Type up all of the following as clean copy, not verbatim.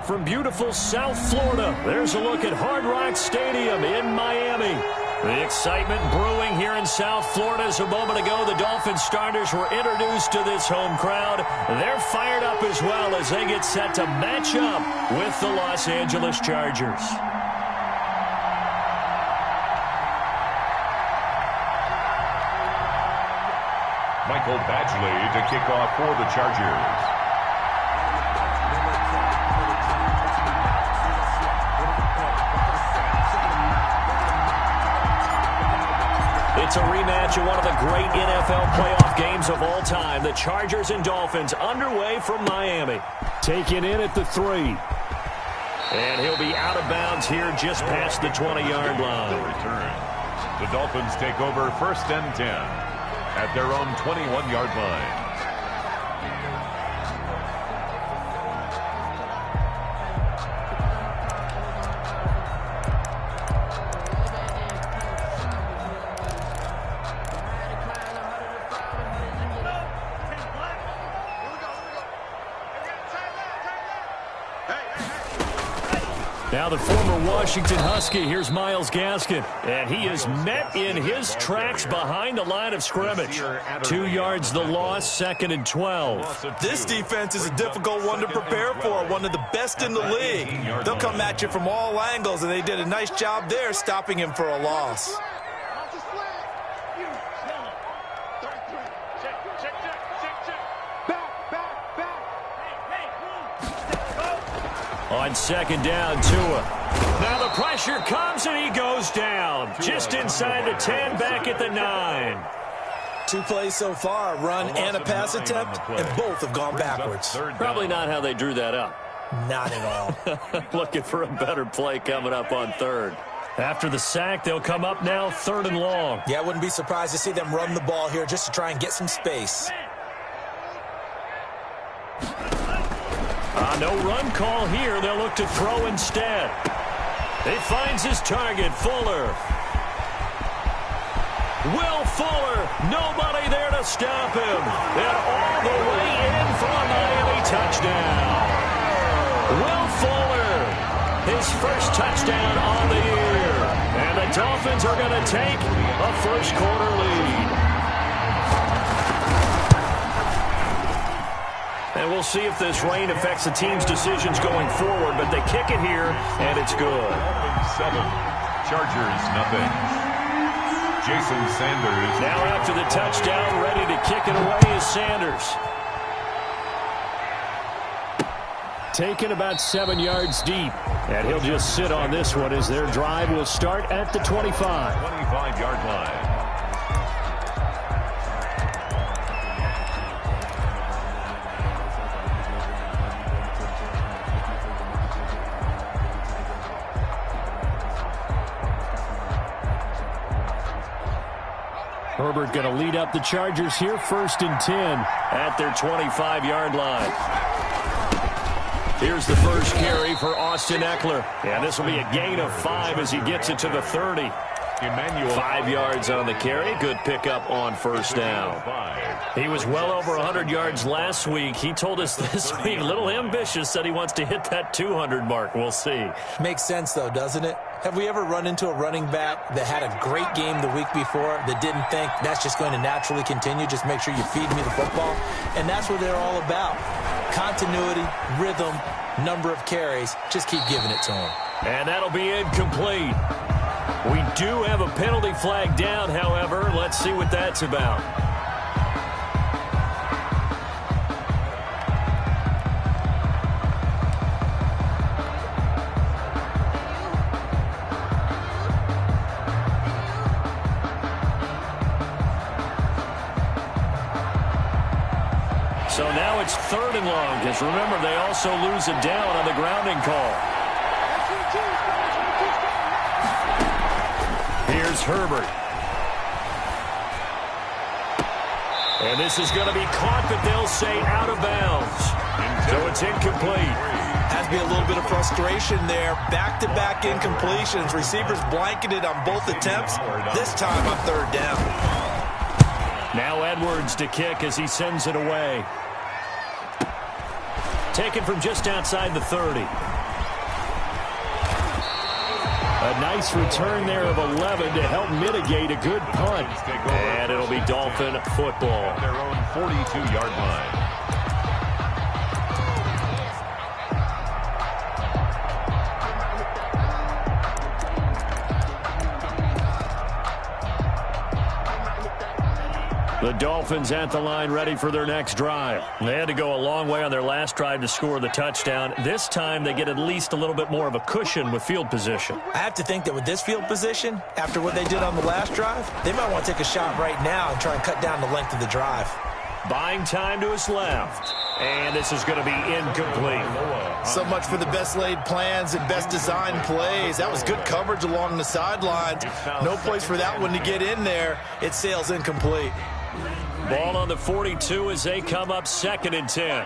from beautiful South Florida. There's a look at Hard Rock Stadium in Miami. The excitement brewing here in South Florida as a moment ago the Dolphins starters were introduced to this home crowd. They're fired up as well as they get set to match up with the Los Angeles Chargers. Michael Badgley to kick off for the Chargers. It's a rematch of one of the great NFL playoff games of all time. The Chargers and Dolphins underway from Miami. Taken in at the 3. And he'll be out of bounds here just past the 20-yard line. The Dolphins take over 1st and 10 at their own 21-yard line. Now the former Washington Husky, here's Myles Gaskin. And he is met in his tracks behind the line of scrimmage. 2 yards the loss, 2nd and 12. This defense is a difficult one to prepare for, one of the best in the league. They'll come at you from all angles, and they did a nice job there stopping him for a loss. On 2nd down, Tua. Now the pressure comes and he goes down. Just inside the 10, back at the 9. 2 plays so far, run and a pass attempt, and both have gone backwards. Probably not how they drew that up. Not at all. Looking for a better play coming up on 3rd. After the sack, they'll come up now 3rd and long. Yeah, I wouldn't be surprised to see them run the ball here just to try and get some space. No run call here. They'll look to throw instead. He finds his target, Fuller. Will Fuller, nobody there to stop him. And all the way in for a Miami touchdown. Will Fuller, his first touchdown on the year. And the Dolphins are going to take a first-quarter lead. And we'll see if this rain affects the team's decisions going forward, but they kick it here, and it's good. 7, Chargers nothing. Jason Sanders. Now after the touchdown, ready to kick it away is Sanders. Taken about 7 yards deep, and he'll just sit on this one as their drive will start at the 25. 25-yard line. Herbert going to lead up the Chargers here, 1st and 10 at their 25-yard line. Here's the first carry for Austin Eckler. And this will be a gain of 5 as he gets it to the 30. 5 yards on the carry. Good pickup on 1st down. He was well over 100 yards last week. He told us this week, a little ambitious, said he wants to hit that 200 mark. We'll see. Makes sense, though, doesn't it? Have we ever run into a running back that had a great game the week before that didn't think that's just going to naturally continue? Just make sure you feed me the football. And that's what they're all about. Continuity, rhythm, number of carries. Just keep giving it to them. And that'll be incomplete. We do have a penalty flag down, however. Let's see what that's about. So now it's 3rd and long, because remember, they also lose a down on the grounding call. Here's Herbert. And this is going to be caught, but they'll say out of bounds. So it's incomplete. Has to be a little bit of frustration there. Back-to-back incompletions. Receivers blanketed on both attempts. This time on 3rd down. Now Edwards to kick as he sends it away. Taken from just outside the 30. A nice return there of 11 to help mitigate a good punt. And it'll be Dolphin football. Their own 42-yard line. The Dolphins at the line ready for their next drive. They had to go a long way on their last drive to score the touchdown. This time they get at least a little bit more of a cushion with field position. I have to think that with this field position, after what they did on the last drive, they might want to take a shot right now and try and cut down the length of the drive. Buying time to his left. And this is going to be incomplete. So much for the best laid plans and best designed plays. That was good coverage along the sidelines. No place for that one to get in there. It sails incomplete. Ball on the 42 as they come up 2nd and 10.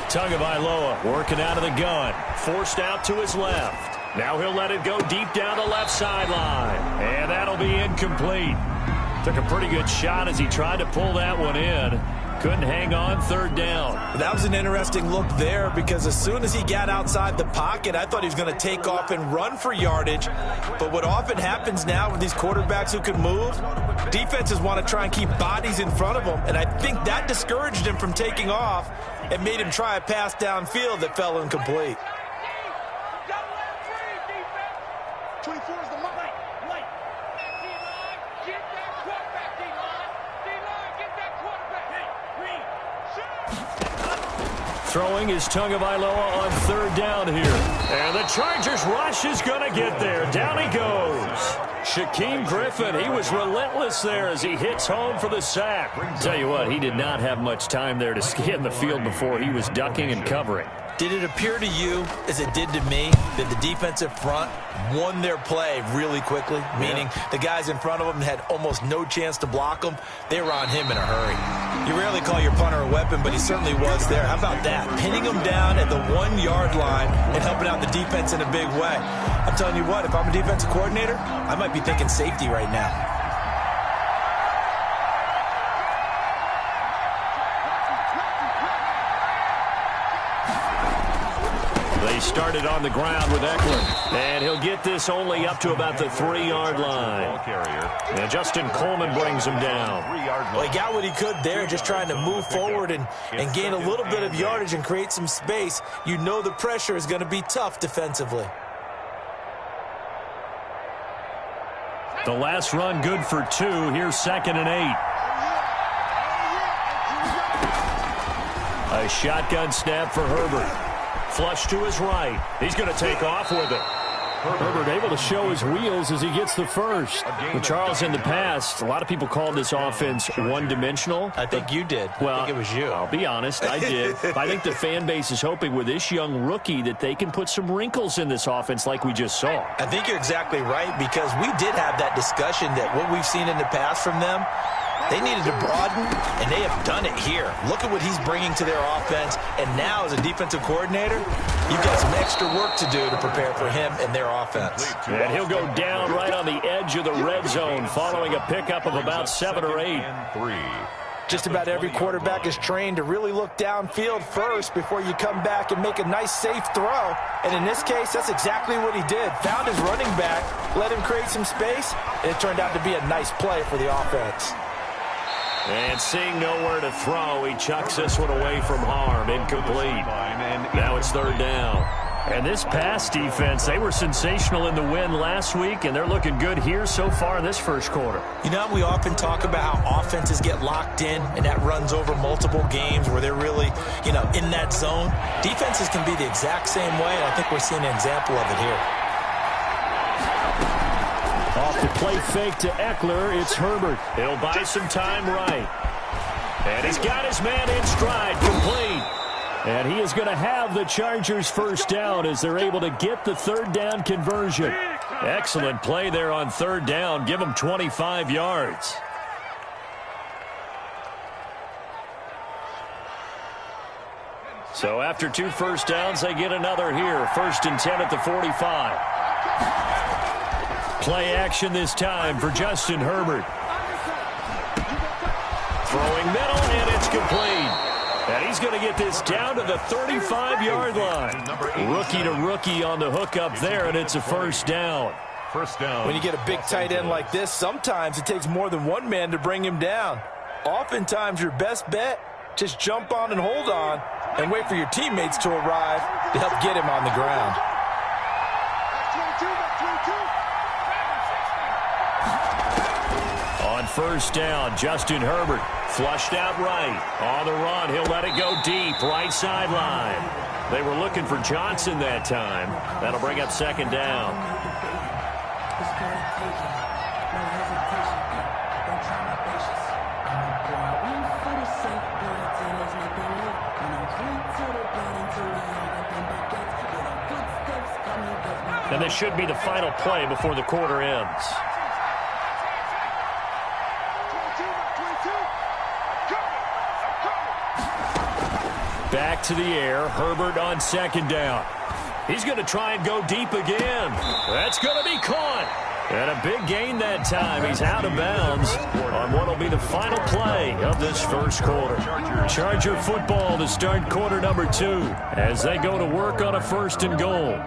Tagovailoa working out of the gun. Forced out to his left. Now he'll let it go deep down the left sideline. And that'll be incomplete. Took a pretty good shot as he tried to pull that one in. Couldn't hang on 3rd down. That was an interesting look there because as soon as he got outside the pocket, I thought he was going to take off and run for yardage. But what often happens now with these quarterbacks who can move, defenses want to try and keep bodies in front of them. And I think that discouraged him from taking off and made him try a pass downfield that fell incomplete. 24 is the mark. Throwing is Tagovailoa on 3rd down here. And the Chargers rush is going to get there. Down he goes. Shaquem Griffin, he was relentless there as he hits home for the sack. Tell you what, he did not have much time there to scan the field before he was ducking and covering. Did it appear to you, as it did to me, that the defensive front won their play really quickly? Meaning the guys in front of them had almost no chance to block them. They were on him in a hurry. You rarely call your punter a weapon, but he certainly was there. How about that? Pinning him down at the 1-yard line and helping out the defense in a big way. I'm telling you what, if I'm a defensive coordinator, I might be thinking safety right now. They started on the ground with Eckler, and he'll get this only up to about the 3-yard line. And Justin Coleman brings him down. Well, he got what he could there, just trying to move forward and gain a little bit of yardage and create some space. You know the pressure is going to be tough defensively. The last run good for 2. Here's 2nd and 8. A shotgun snap for Herbert. Flush to his right. He's going to take off with it. Herbert able to show his wheels as he gets the first. Well, Charles, in the past, a lot of people called this offense one-dimensional. I think you did. Well, I think it was you. I'll be honest, I did. I think the fan base is hoping with this young rookie that they can put some wrinkles in this offense like we just saw. I think you're exactly right because we did have that discussion that what we've seen in the past from them, they needed to broaden, and they have done it here. Look at what he's bringing to their offense, and now as a defensive coordinator, you've got some extra work to do to prepare for him and their offense. And he'll go down right on the edge of the red zone following a pickup of about 7 or 8. Just about every quarterback is trained to really look downfield first before you come back and make a nice, safe throw. And in this case, that's exactly what he did. Found his running back, let him create some space, and it turned out to be a nice play for the offense. And seeing nowhere to throw, he chucks this one away from harm. Incomplete. Now it's 3rd down. And this pass defense, they were sensational in the win last week, and they're looking good here so far in this first quarter. You know, we often talk about how offenses get locked in, and that runs over multiple games where they're really, in that zone. Defenses can be the exact same way, and I think we're seeing an example of it here. Off the play fake to Eckler, it's Herbert. He'll buy some time right. And he's got his man in stride, complete. And he is going to have the Chargers first down as they're able to get the 3rd down conversion. Excellent play there on 3rd down. Give them 25 yards. So after 2 first downs, they get another here. 1st and 10 at the 45. Play action this time for Justin Herbert. Throwing middle, and it's complete. And he's going to get this down to the 35-yard line. Rookie to rookie on the hook up there, and it's a first down. First down. When you get a big tight end like this, sometimes it takes more than one man to bring him down. Oftentimes, your best bet, just jump on and hold on and wait for your teammates to arrive to help get him on the ground. On first down, Justin Herbert flushed out right. On the run, he'll let it go deep, right sideline. They were looking for Johnson that time. That'll bring up second down. And this should be the final play before the quarter ends. Back to the air. Herbert on second down. He's going to try and go deep again. That's going to be caught. And a big gain that time. He's out of bounds on what will be the final play of this first quarter. Charger football to start quarter number 2 as they go to work on a first and goal.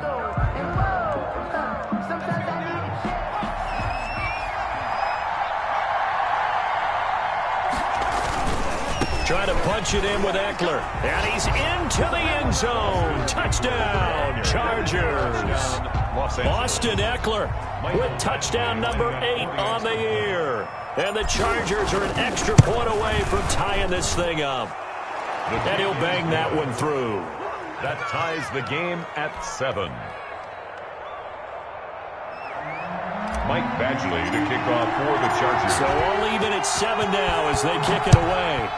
Trying to punch it in with Eckler. And he's into the end zone. Touchdown, Chargers. Austin Eckler with touchdown number 8 on the year. And the Chargers are an extra point away from tying this thing up. And he'll bang that one through. That ties the game at 7. Mike Badgley to kick off for the Chargers. So all even at 7 now as they kick it away.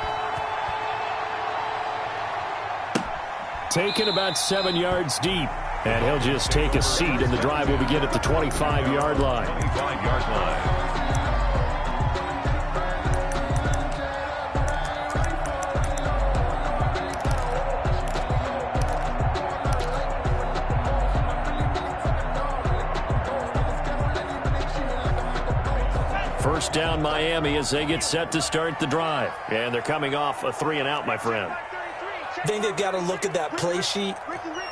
Taken about 7 yards deep. And he'll just take a seat, and the drive will begin at the 25-yard line. 25-yard line. First down Miami as they get set to start the drive. And they're coming off a 3-and-out, my friend. I think they've got to look at that play sheet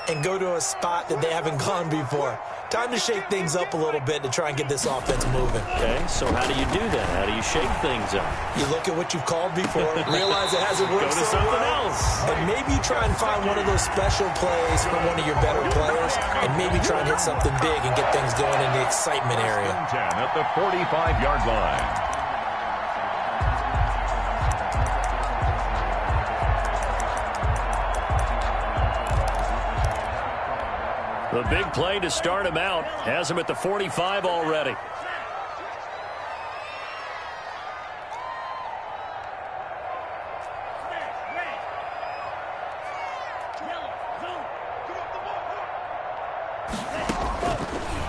and go to a spot that they haven't gone before. Time to shake things up a little bit to try and get this offense moving. Okay, so how do you do that? How do you shake things up? You look at what you've called before, realize it hasn't worked Go to something else. and maybe try and find one of those special plays from one of your better players, and maybe try and hit something big and get things going in the excitement area. 10 at the 45-yard line. The big play to start him out has him at the 45 already.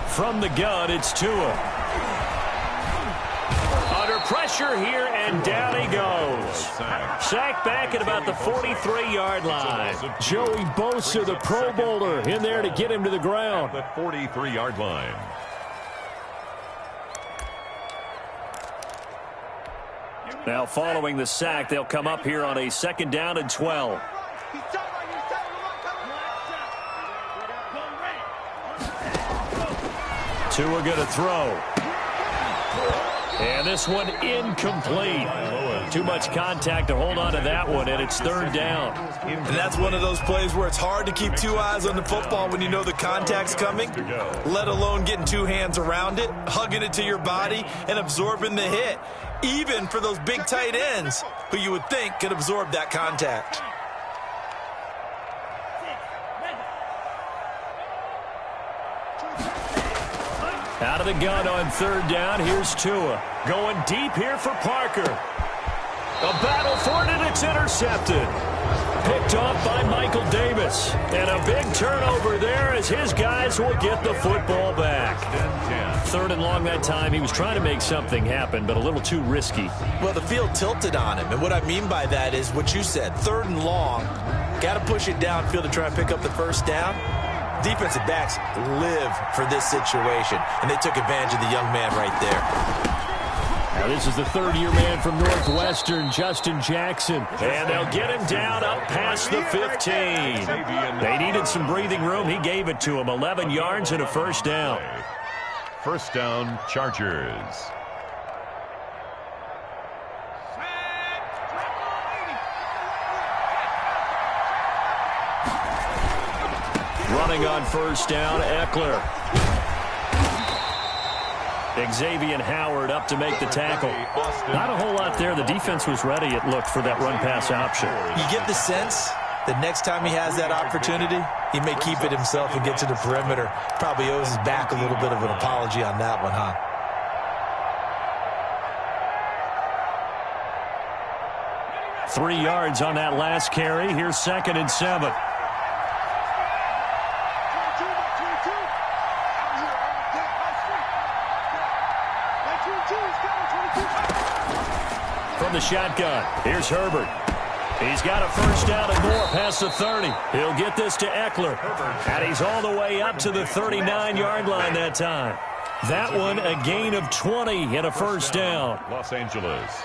From the gun, it's Tua. Under pressure here, and down he goes. Sacked back at about the 43-yard line. Joey Bosa, the Pro Bowler, in there to get him to the ground. At the 43-yard line. Now following the sack, they'll come up here on a 2nd down and 12. Tua going to throw. And this one incomplete. Too much contact to hold on to that one, and it's 3rd down. And that's one of those plays where it's hard to keep 2 eyes on the football when you know the contact's coming, let alone getting 2 hands around it, hugging it to your body, and absorbing the hit, even for those big tight ends who you would think could absorb that contact. Out of the gun on 3rd down, here's Tua. Going deep here for Parker. A battle for it, and it's intercepted. Picked off by Michael Davis. And a big turnover there as his guys will get the football back. 3rd and long that time. He was trying to make something happen, but a little too risky. Well, the field tilted on him, and what I mean by that is what you said, 3rd and long. Got to push it downfield to try and pick up the 1st down. Defensive backs live for this situation, and they took advantage of the young man right there. Now this is the third-year man from Northwestern, Justin Jackson. And they'll get him down up past the 15. They needed some breathing room. He gave it to him. 11 yards and a first down. First down, Chargers. Running on first down, Eckler. Xavier Howard up to make the tackle. Not a whole lot there. The defense was ready, it looked, for that run-pass option. You get the sense that next time he has that opportunity, he may keep it himself and get to the perimeter. Probably owes his back a little bit of an apology on that one, huh? Three yards on that last carry. Here's 2nd and 7. From the shotgun, here's Herbert. He's got a first down and more past the 30. He'll get this to Eckler. And he's all the way up to the 39-yard line that time. That one, a gain of 20 and a first down. Los Angeles.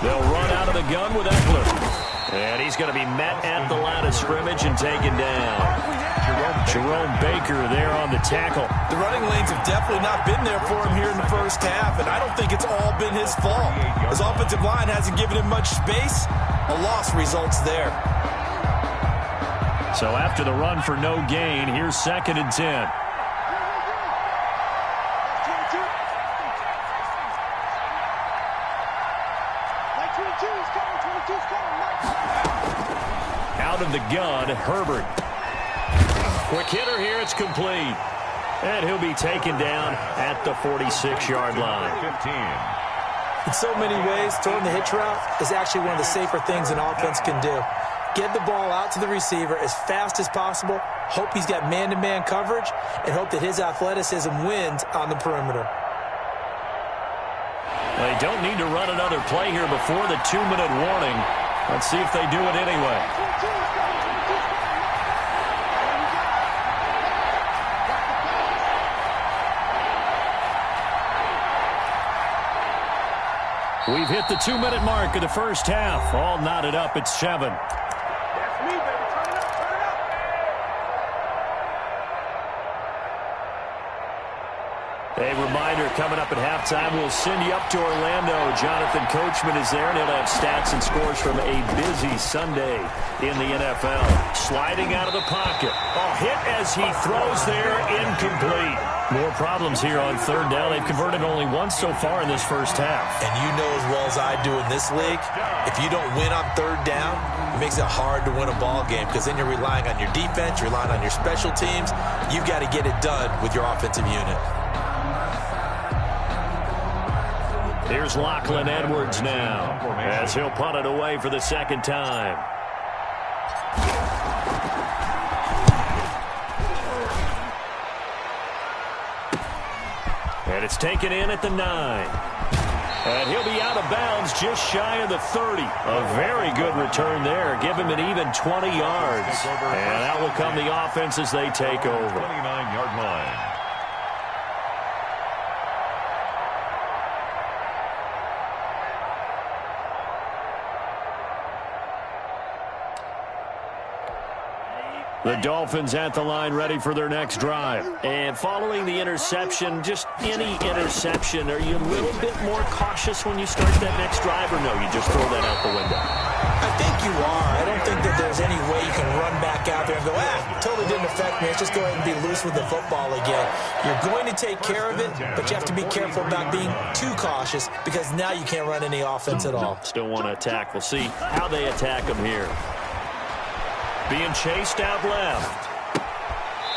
They'll run out of the gun with Eckler. And he's going to be met at the line of scrimmage and taken down. Jerome Baker there on the tackle. The running lanes have definitely not been there for him here in the first half, and I don't think it's all been his fault. His offensive line hasn't given him much space. A loss results there. So after the run for no gain, here's 2nd and 10. Out of the gun, Herbert. Quick hitter here, it's complete. And he'll be taken down at the 46-yard line. 15. In so many ways, throwing the hitch route is actually one of the safer things an offense can do. Get the ball out to the receiver as fast as possible, hope he's got man-to-man coverage, and hope that his athleticism wins on the perimeter. They don't need to run another play here before the 2-minute warning. Let's see if they do it anyway. We've hit the 2-minute mark of the first half. All knotted up at 7. A reminder, coming up at halftime, we'll send you up to Orlando. Jonathan Coachman is there, and he'll have stats and scores from a busy Sunday in the NFL. Sliding out of the pocket. A hit as he throws there, incomplete. More problems here on third down. They've converted only once so far in this first half. And you know as well as I do in this league, if you don't win on third down, it makes it hard to win a ball game because then you're relying on your defense, you're relying on your special teams. You've got to get it done with your offensive unit. Here's Lachlan Edwards now as he'll punt it away for the second time. And it's taken in at the 9. And he'll be out of bounds just shy of the 30. A very good return there. Give him an even 20 yards. And that will come the offense as they take over. 29-yard line. The Dolphins at the line ready for their next drive. And following the interception, just any interception, are you a little bit more cautious when you start that next drive, or no, you just throw that out the window? I think you are. I don't think that there's any way you can run back out there and go, totally didn't affect me. Let's just go ahead and be loose with the football again. You're going to take care of it, but you have to be careful about being too cautious because now you can't run any offense at all. Still want to attack. We'll see how they attack them here. Being chased out left.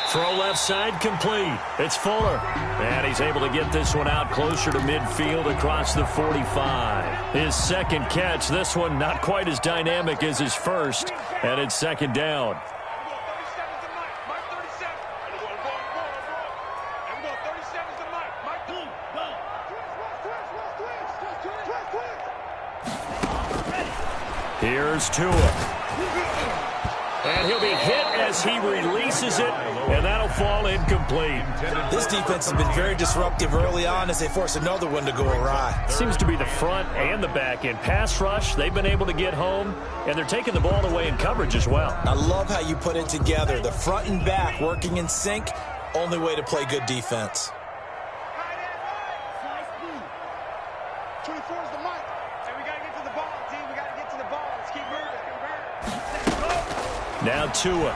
Throw left side complete. It's Fuller. And he's able to get this one out closer to midfield across the 45. His second catch, this one not quite as dynamic as his first. And it's second down. Here's Tua. And he'll be hit as he releases it, and that'll fall incomplete. This defense has been very disruptive early on as they force another one to go awry. Seems to be the front and the back end. Pass rush, they've been able to get home, and they're taking the ball away in coverage as well. I love how you put it together. The front and back working in sync, only way to play good defense. 24 is the mic. And we got to get to the ball, team. We got to get to the ball. Let's keep moving. Now Tua.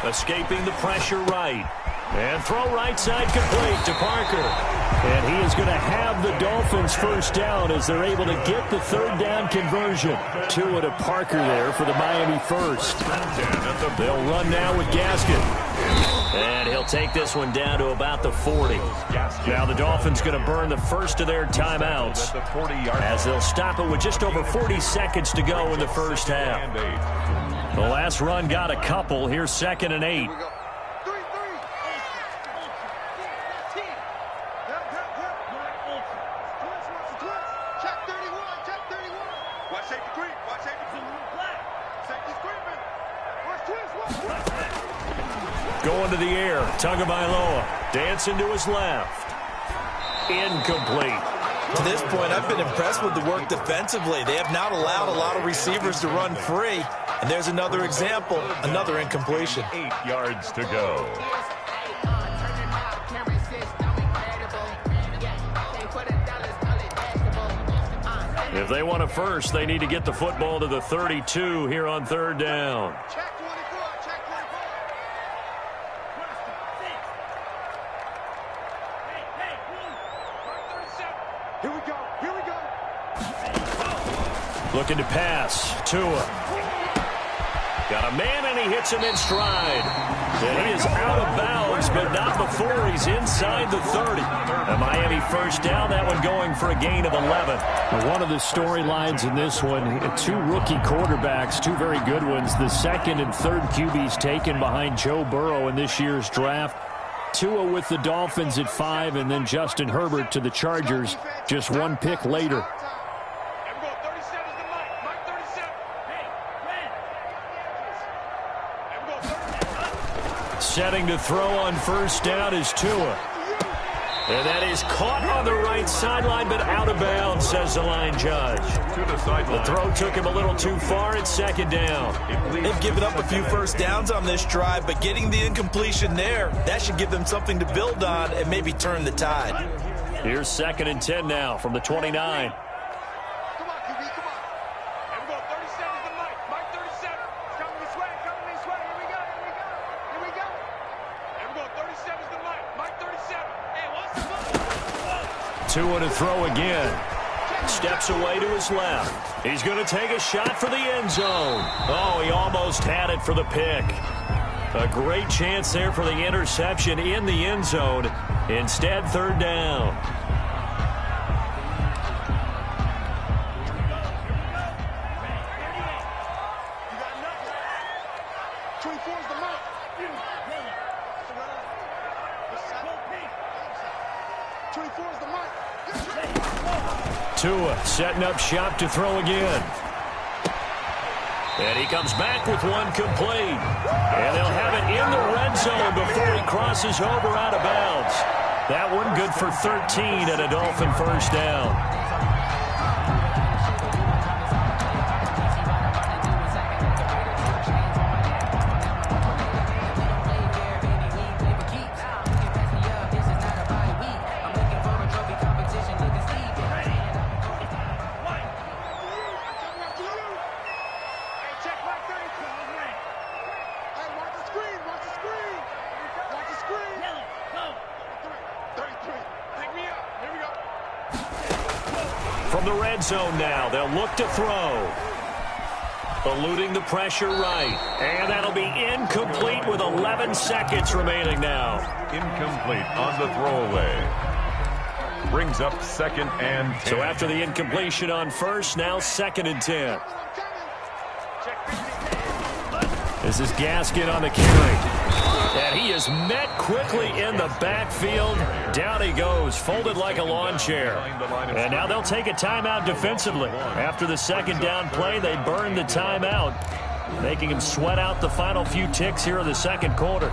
Escaping the pressure right. And throw right side complete to Parker. And he is going to have the Dolphins first down as they're able to get the third down conversion. Tua to Parker there for the Miami first. They'll run now with Gaskin. And he'll take this one down to about the 40. Now the Dolphins going to burn the first of their timeouts as they'll stop it with just over 40 seconds to go in the first half. The last run got a couple. Here's 2nd and 8. Going to the air. Tagovailoa dancing to his left. Incomplete. To this point, I've been impressed with the work defensively. They have not allowed a lot of receivers to run free. And there's another example, another incompletion. 8 yards to go. If they want a first, they need to get the football to the 32 here on third down. Check 24. Check 24. Here we go. Here we go. Looking to pass. Tua. Got a man, and he hits him in stride. And he is out of bounds, but not before he's inside the 30. A Miami first down, that one going for a gain of 11. One of the storylines in this one, 2 rookie quarterbacks, 2 very good ones. The second and third QBs taken behind Joe Burrow in this year's draft. Tua with the Dolphins at 5, and then Justin Herbert to the Chargers just 1 pick later. Setting to throw on first down is Tua. And that is caught on the right sideline, but out of bounds, says the line judge. The throw took him a little too far at second down. They've given up a few first downs on this drive, but getting the incompletion there, that should give them something to build on and maybe turn the tide. Here's 2nd and 10 now from the 29. Tua to throw again. Steps away to his left. He's going to take a shot for the end zone. Oh, he almost had it for the pick. A great chance there for the interception in the end zone. Instead, third down. Tua setting up shop to throw again. And he comes back with one complete. And they'll have it in the red zone before he crosses over out of bounds. That one good for 13 and a Dolphin first down. From the red zone now, they'll look to throw. Eluding the pressure right. And that'll be incomplete with 11 seconds remaining now. Incomplete on the throwaway. Brings up 2nd and 10. So after the incompletion on first, now 2nd and 10. This is Gaskin on the carry. And he is met quickly in the backfield. Down he goes, folded like a lawn chair. And now they'll take a timeout defensively. After the 2nd down play, they burn the timeout, making him sweat out the final few ticks here in the 2nd quarter.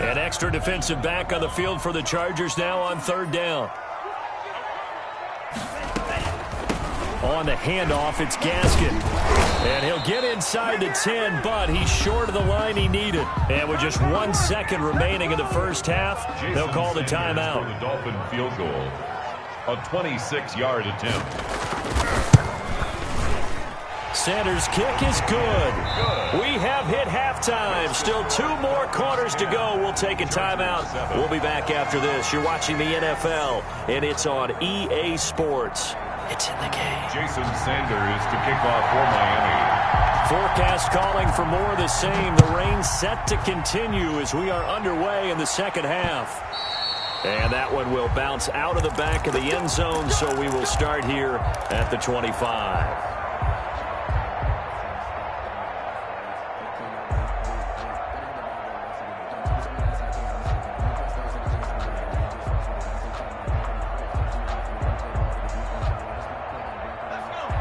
An extra defensive back on the field for the Chargers now on 3rd down. On the handoff, it's Gaskin. And he'll get inside the 10, but he's short of the line he needed. And with just 1 second remaining in the first half, they'll call the timeout. For the Dolphin field goal, a 26-yard attempt. Sanders' kick is good. We have hit halftime. Still 2 more quarters to go. We'll take a timeout. We'll be back after this. You're watching the NFL, and it's on EA Sports. It's in the game. Jason Sanders to kick off for Miami. Forecast calling for more of the same. The rain set to continue as we are underway in the 2nd half. And that one will bounce out of the back of the end zone, so we will start here at the 25.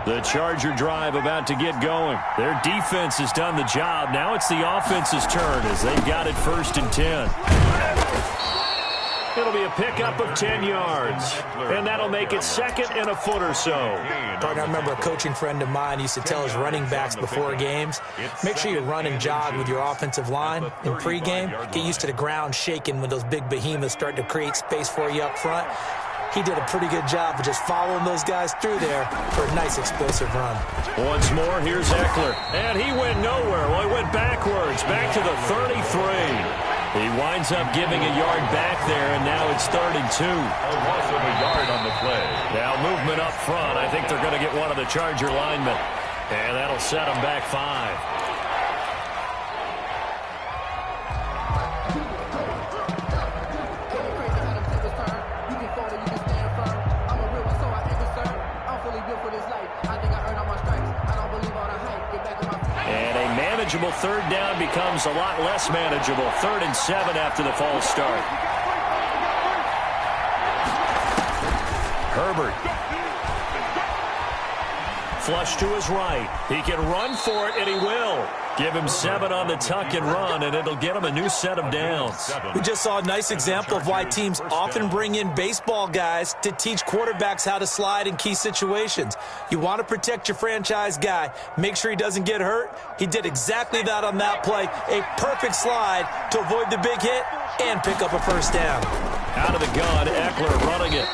The Charger drive about to get going. Their defense has done the job. Now it's the offense's turn as they've got it 1st and 10. It'll be a pickup of 10 yards. And that'll make it 2nd and a foot or so. Partner, I remember a coaching friend of mine used to tell his running backs before games, make sure you run and jog with your offensive line in pregame. Get used to the ground shaking when those big behemoths start to create space for you up front. He did a pretty good job of just following those guys through there for a nice explosive run. Once more, here's Eckler. And he went nowhere. Well, he went backwards, back to the 33. He winds up giving a yard back there, and now it's 3rd and 2. A loss of a yard on the play. Now movement up front. I think they're going to get one of the Charger linemen. And that'll set them back 5. Manageable 3rd down becomes a lot less manageable. 3rd and 7 after the false start. Herbert. Flush to his right. He can run for it, and he will. Give him 7 on the tuck and run, and it'll get him a new set of downs. We just saw a nice example of why teams often bring in baseball guys to teach quarterbacks how to slide in key situations. You want to protect your franchise guy. Make sure he doesn't get hurt. He did exactly that on that play. A perfect slide to avoid the big hit and pick up a 1st down. Out of the gun, Eckler running it.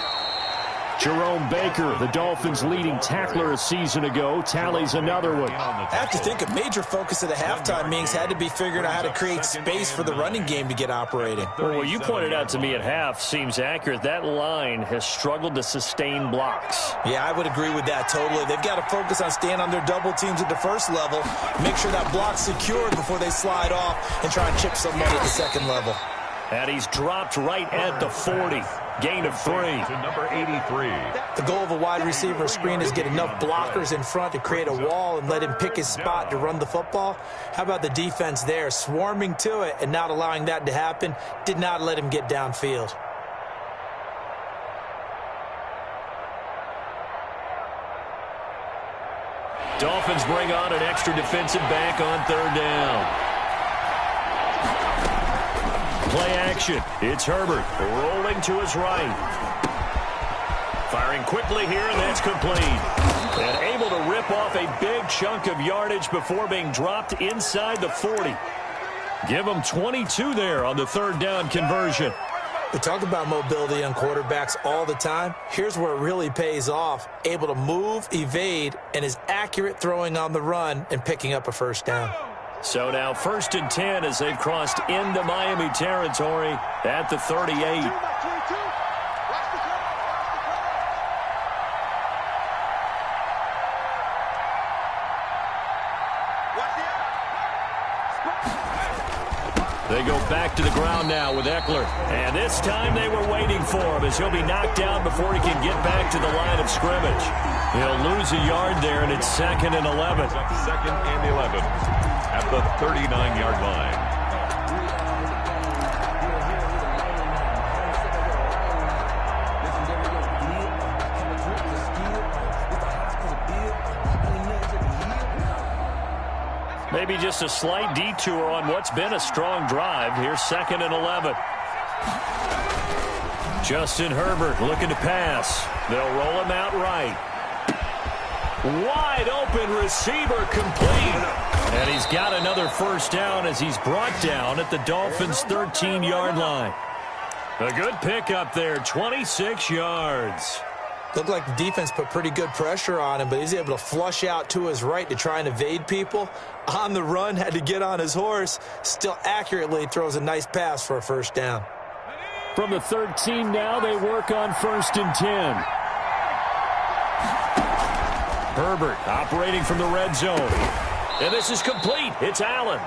Jerome Baker, the Dolphins' leading tackler a season ago, tallies another one. I have to think a major focus of the halftime meetings had to be figuring out how to create space for the running game to get operating. Well, what you pointed out to me at half seems accurate. That line has struggled to sustain blocks. Yeah, I would agree with that totally. They've got to focus on staying on their double teams at the 1st level, make sure that block's secured before they slide off and try and chip someone at the 2nd level. And he's dropped right at the 40. Gain of 3. To number 83. The goal of a wide receiver screen is get enough blockers in front to create a wall and let him pick his spot to run the football. How about the defense there, swarming to it and not allowing that to happen? Did not let him get downfield. Dolphins bring on an extra defensive back on 3rd down. Play action. It's Herbert rolling to his right. Firing quickly here, and that's complete. And able to rip off a big chunk of yardage before being dropped inside the 40. Give them 22 there on the 3rd down conversion. We talk about mobility on quarterbacks all the time. Here's where it really pays off. Able to move, evade, and is accurate throwing on the run and picking up a 1st down. So now 1st and 10 as they've crossed into Miami territory at the 38. They go back to the ground now with Eckler. And this time they were waiting for him as he'll be knocked down before he can get back to the line of scrimmage. He'll lose a yard there, and it's 2nd and 11. 2nd and 11 at the 39-yard line. Maybe just a slight detour on what's been a strong drive. Here's 2nd and 11. Justin Herbert looking to pass. They'll roll him out right. Wide open receiver complete. And he's got another first down as he's brought down at the Dolphins' 13-yard line. A good pickup there, 26 yards. Looked like the defense put pretty good pressure on him, but he's able to flush out to his right to try and evade people. On the run, had to get on his horse. Still accurately throws a nice pass for a first down. From the 13 now, they work on 1st and 10. Herbert operating from the red zone. And this is complete. It's Allen.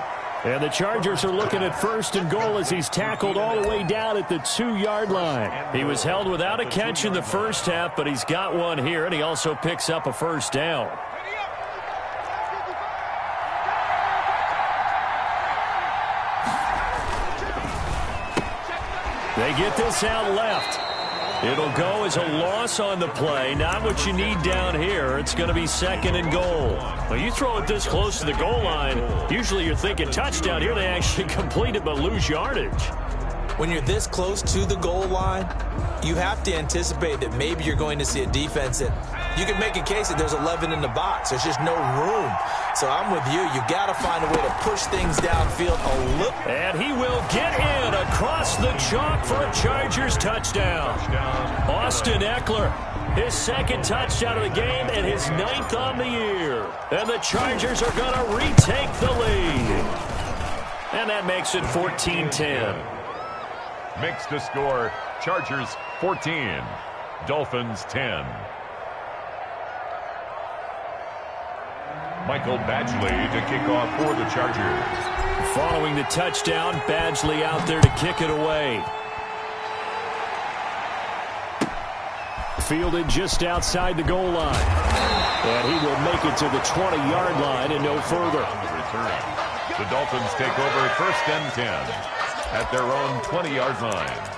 And the Chargers are looking at 1st and goal as he's tackled all the way down at the 2-yard line. He was held without a catch in the first half, but he's got one here, and he also picks up a first down. They get this out left. It'll go as a loss on the play. Not what you need down here. It's going to be 2nd and goal. Well, you throw it this close to the goal line, usually you're thinking touchdown. Here they actually complete it but lose yardage. When you're this close to the goal line, you have to anticipate that maybe you're going to see a defense that you can make a case that there's 11 in the box. There's just no room. So I'm with you. You got to find a way to push things downfield a little. And he will get in across the chalk for a Chargers touchdown. Austin Eckler, his 2nd touchdown of the game and his 9th on the year. And the Chargers are going to retake the lead. And that makes it 14-10. Makes the score Chargers 14, Dolphins 10. Michael Badgley to kick off for the Chargers. Following the touchdown, Badgley out there to kick it away. Fielded just outside the goal line. And he will make it to the 20-yard line and no further. The Dolphins take over 1st and 10 at their own 20-yard line.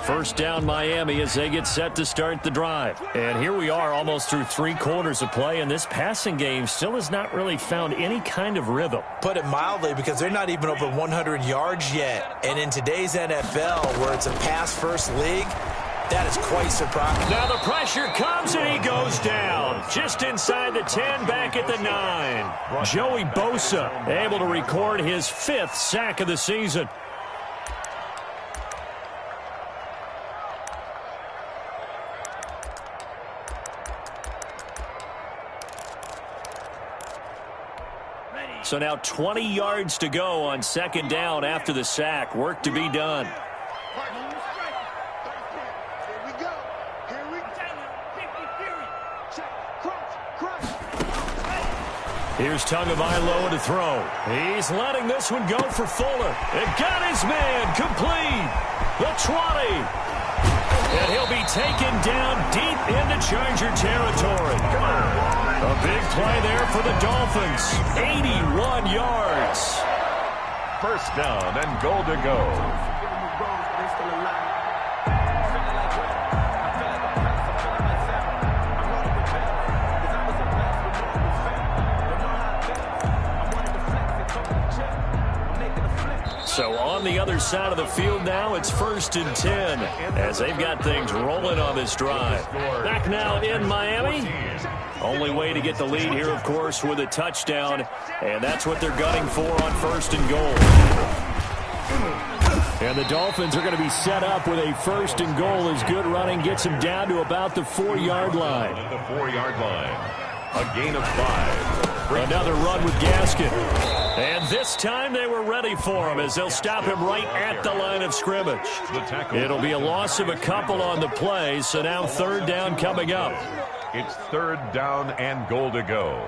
First down Miami as they get set to start the drive. And here we are almost through 3 quarters of play, and this passing game still has not really found any kind of rhythm. Put it mildly, because they're not even over 100 yards yet. And in today's NFL, where it's a pass-first league, that is quite surprising. Now the pressure comes, and he goes down. Just inside the 10, back at the 9. Joey Bosa able to record his 5th sack of the season. So now 20 yards to go on 2nd down after the sack. Work to be done. Here's Tagovailoa to throw. He's letting this one go for Fuller. It got his man complete. The 20. And he'll be taken down deep into Charger territory. A big play there for the Dolphins. 81 yards. First down and goal to go. So on the other side of the field now, it's 1st and 10 as they've got things rolling on this drive. Back now in Miami. Only way to get the lead here, of course, with a touchdown, and that's what they're gunning for on 1st and goal. And the Dolphins are going to be set up with a 1st and goal as good running gets them down to about the 4-yard line. At the 4-yard line. A gain of 5. Another run with Gaskin. And this time they were ready for him as they'll stop him right at the line of scrimmage. It'll be a loss of a couple on the play, so now third down coming up. It's third down and goal to go.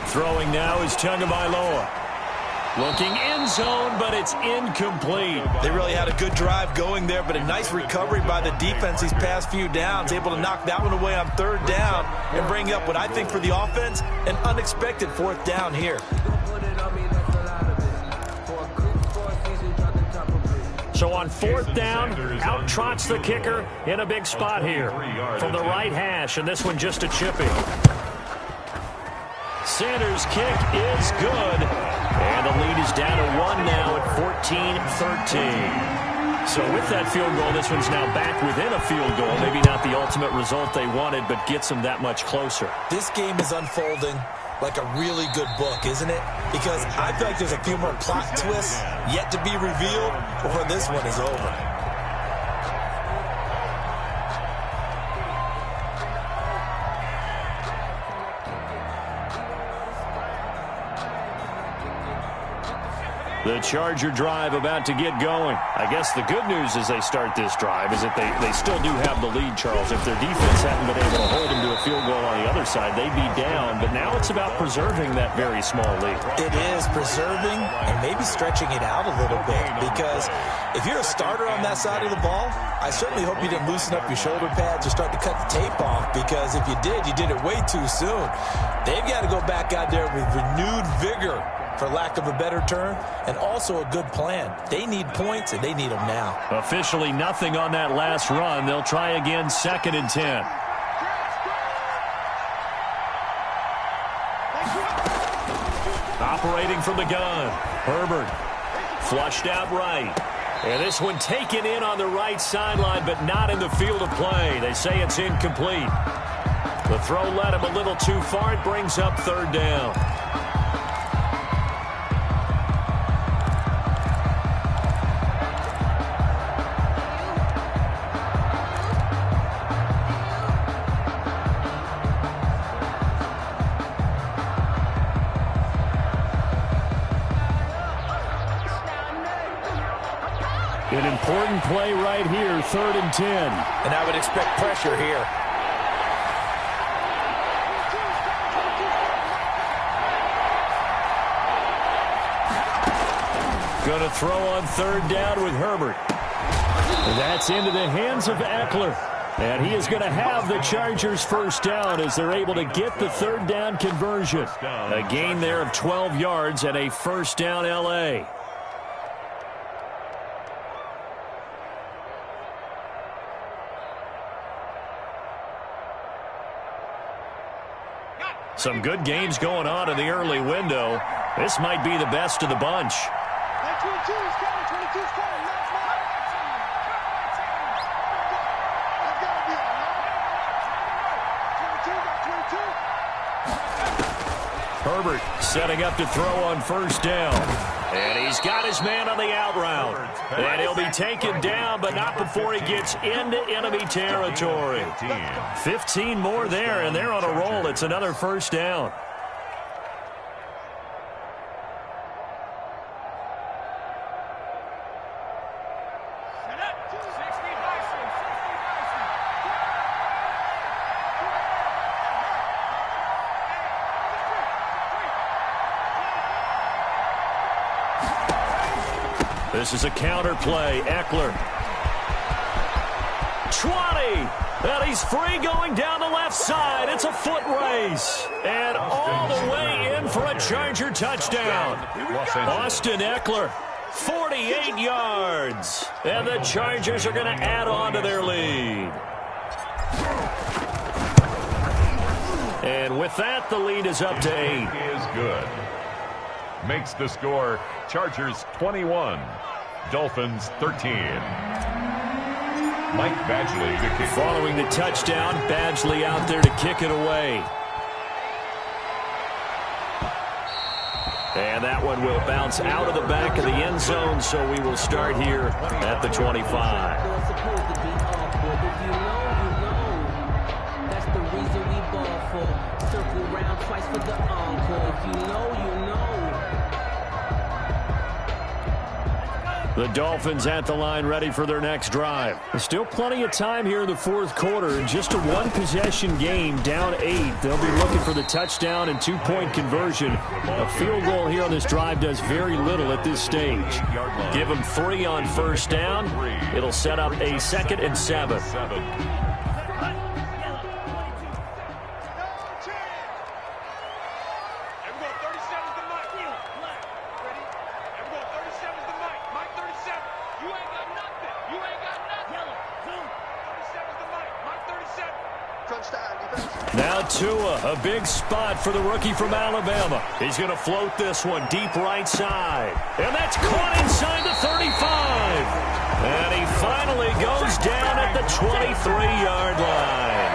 Throwing now is Tagovailoa. Looking end zone, but it's incomplete. They really had a good drive going there, but a nice recovery by the defense these past few downs, able to knock that one away on third down and bring up what I think for the offense, an unexpected fourth down here. So on fourth down, out trots the kicker in a big spot here from the right hash, and this one just a chipping. Sanders' kick is good, and the lead is down to 1 now at 14-13. So with that field goal, this one's now back within a field goal. Maybe not the ultimate result they wanted, but gets them that much closer. This game is unfolding like a really good book, isn't it? Because I feel like there's a few more plot twists yet to be revealed before this one is over. The Charger drive about to get going. I guess the good news as they start this drive is that they still do have the lead, Charles. If their defense hadn't been able to hold them to a field goal on the other side, they'd be down. But now it's about preserving that very small lead. It is preserving and maybe stretching it out a little bit, because if you're a starter on that side of the ball, I certainly hope you didn't loosen up your shoulder pads or start to cut the tape off, because if you did it way too soon. They've got to go back out there with renewed vigor, for lack of a better term, and also a good plan. They need points, and they need them now. Officially nothing on that last run. They'll try again, 2nd and 10. Operating from the gun. Herbert flushed out right. And this one taken in on the right sideline, but not in the field of play. They say it's incomplete. The throw led him a little too far. It brings up third down. An important play right here, 3rd and 10. And I would expect pressure here. Going to throw on third down with Herbert. And that's into the hands of Eckler. And he is going to have the Chargers first down as they're able to get the third down conversion. A gain there of 12 yards and a first down L.A. Some good games going on in the early window. This might be the best of the bunch. Herbert setting up to throw on first down. And he's got his man on the out route. And he'll be taken down, but not before he gets into enemy territory. 15 more there, and they're on a roll. It's another first down. This is a counter play. Eckler. 20. And he's free going down the left side. It's a foot race. And all the way in for a Charger touchdown. Austin Eckler, 48 yards. And the Chargers are going to add on to their lead. And with that, the lead is up to 8. Is good. Makes the score Chargers 21, Dolphins 13. Mike Badgley to kick. Following the touchdown, Badgley out there to kick it away. And that one will bounce out of the back of the end zone, so we will start here at the 25. That's the reason we ball for. Circle round twice for the encore. If you know, you know. The Dolphins at the line, ready for their next drive. There's still plenty of time here in the fourth quarter. In just a one-possession game, down 8. They'll be looking for the touchdown and two-point conversion. A field goal here on this drive does very little at this stage. Give them 3 on first down. It'll set up a 2nd and 7. Now Tua, a big spot for the rookie from Alabama. He's going to float this one deep right side. And that's caught inside the 35. And he finally goes down at the 23-yard line.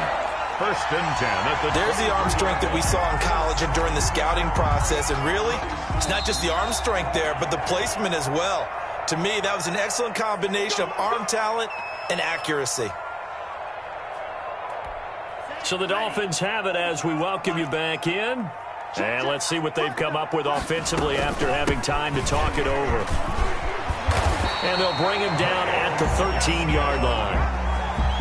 1st and 10 at the. There's the arm strength that we saw in college and during the scouting process. And really, it's not just the arm strength there, but the placement as well. To me, that was an excellent combination of arm talent and accuracy. So the Dolphins have it as we welcome you back in. And let's see what they've come up with offensively after having time to talk it over. And they'll bring him down at the 13-yard line.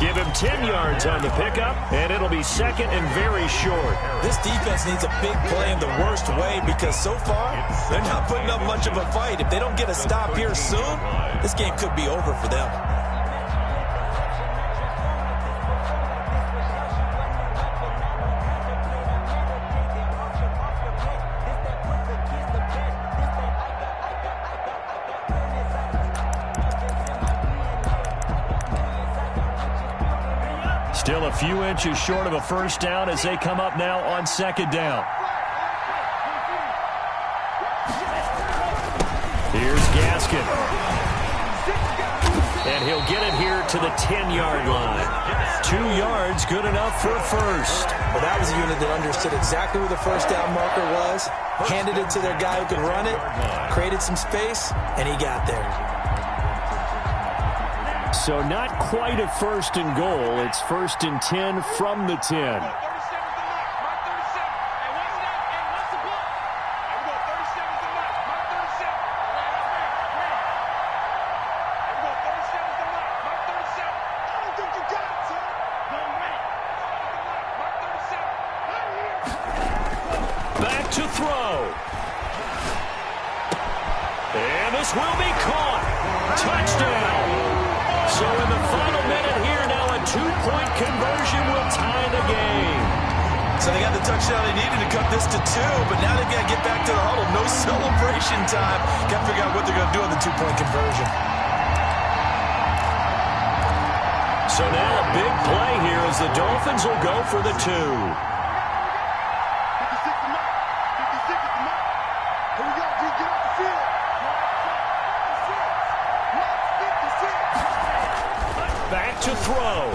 Give him 10 yards on the pickup, and it'll be 2nd and very short. This defense needs a big play in the worst way because so far, they're not putting up much of a fight. If they don't get a stop here soon, this game could be over for them. Still a few inches short of a first down as they come up now on 2nd down. Here's Gaskin. And he'll get it here to the 10-yard line. 2 yards, good enough for a first. Well, that was a unit that understood exactly where the first down marker was, handed it to their guy who could run it, created some space, and he got there. So not quite a 1st and goal. It's 1st and 10 from the 10. Back to throw. And this will be caught. Touchdown. So in the final minute here now, a 2-point conversion will tie the game. So they got the touchdown they needed to cut this to 2, but now they've got to get back to the huddle. No celebration time. Got to figure out what they're going to do on the 2-point conversion. So now a big play here as the Dolphins will go for the 2. Back to throw.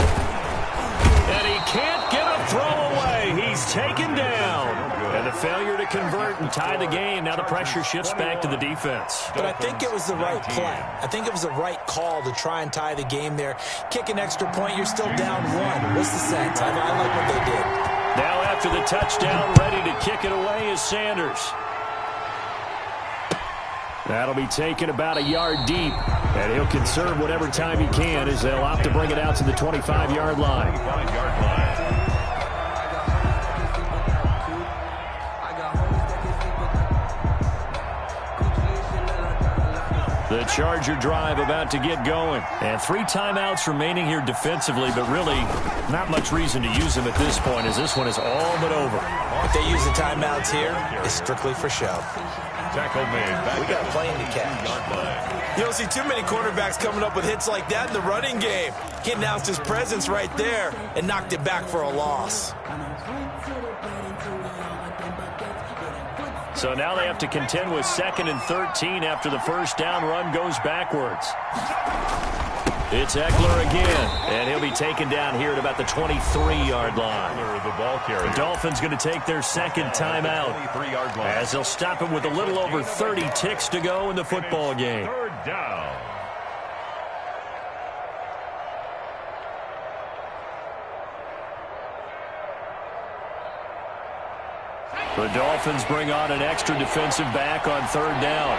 And he can't get a throw away. He's taken down. And a failure to convert and tie the game. Now the pressure shifts back to the defense. But I think it was the right play. I think it was the right call to try and tie the game there. Kick an extra point, you're still down 1. What's the sense? I like what they did. Now after the touchdown, ready to kick it away is Sanders. That'll be taken about a yard deep, and he'll conserve whatever time he can as they'll opt to bring it out to the 25-yard line. The Charger drive about to get going. And 3 timeouts remaining here defensively, but really not much reason to use them at this point as this one is all but over. If they use the timeouts here, it's strictly for show. Tackle made. We got a plane to catch. You don't see too many quarterbacks coming up with hits like that in the running game. He announced his presence right there and knocked it back for a loss. So now they have to contend with 2nd and 13 after the first down run goes backwards. It's Eckler again, and he'll be taken down here at about the 23-yard line. The ball carrier. The Dolphins going to take their second timeout, 23-yard line. as they'll stop him with a little over 30 ticks to go in the football game. Third down. The Dolphins bring on an extra defensive back on third down.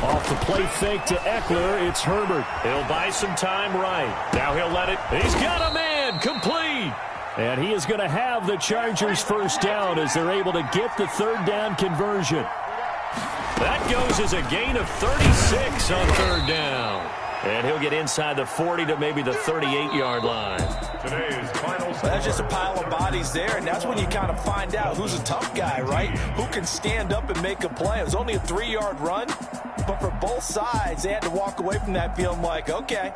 Off the play fake to Eckler, it's Herbert. He'll buy some time right. Now he'll let it. He's got a man. Complete. And he is going to have the Chargers first down as they're able to get the third down conversion. That goes as a gain of 36 on third down. And he'll get inside the 40 to maybe the 38-yard line. Today's final score. That's just a pile of bodies there, and that's when you kind of find out who's a tough guy, right? Who can stand up and make a play. It was only a 3-yard run, but for both sides, they had to walk away from that feeling like, okay,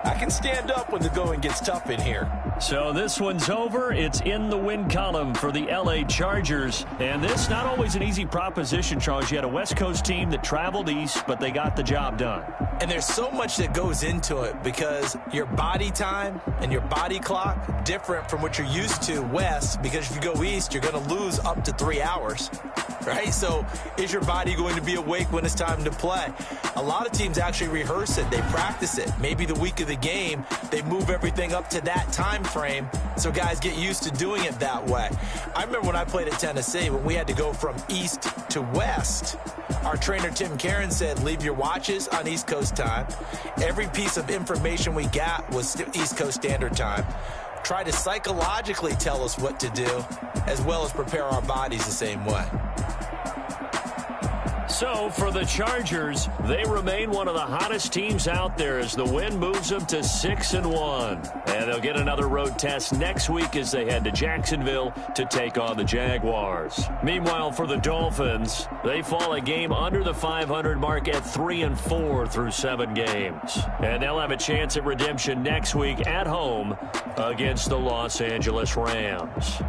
I can stand up when the going gets tough in here. So this one's over. It's in the win column for the L.A. Chargers. And this, not always an easy proposition, Charles. You had a West Coast team that traveled east, but they got the job done. And there's so much that goes into it because your body time and your body clock different from what you're used to west, because if you go east, you're going to lose up to 3 hours, right? So is your body going to be awake when it's time to play? A lot of teams actually rehearse it. They practice it. Maybe the week of the game, they move everything up to that time frame so guys get used to doing it that way. I remember when I played at Tennessee, when we had to go from east to west, our trainer Tim Karen said, leave your watches on East Coast time. Every piece of information we got was East Coast Standard Time. Try to psychologically tell us what to do, as well as prepare our bodies the same way. So for the Chargers, they remain one of the hottest teams out there as the win moves them to 6-1. And they'll get another road test next week as they head to Jacksonville to take on the Jaguars. Meanwhile, for the Dolphins, they fall a game under the 500 mark at 3-4 through 7 games. And they'll have a chance at redemption next week at home against the Los Angeles Rams.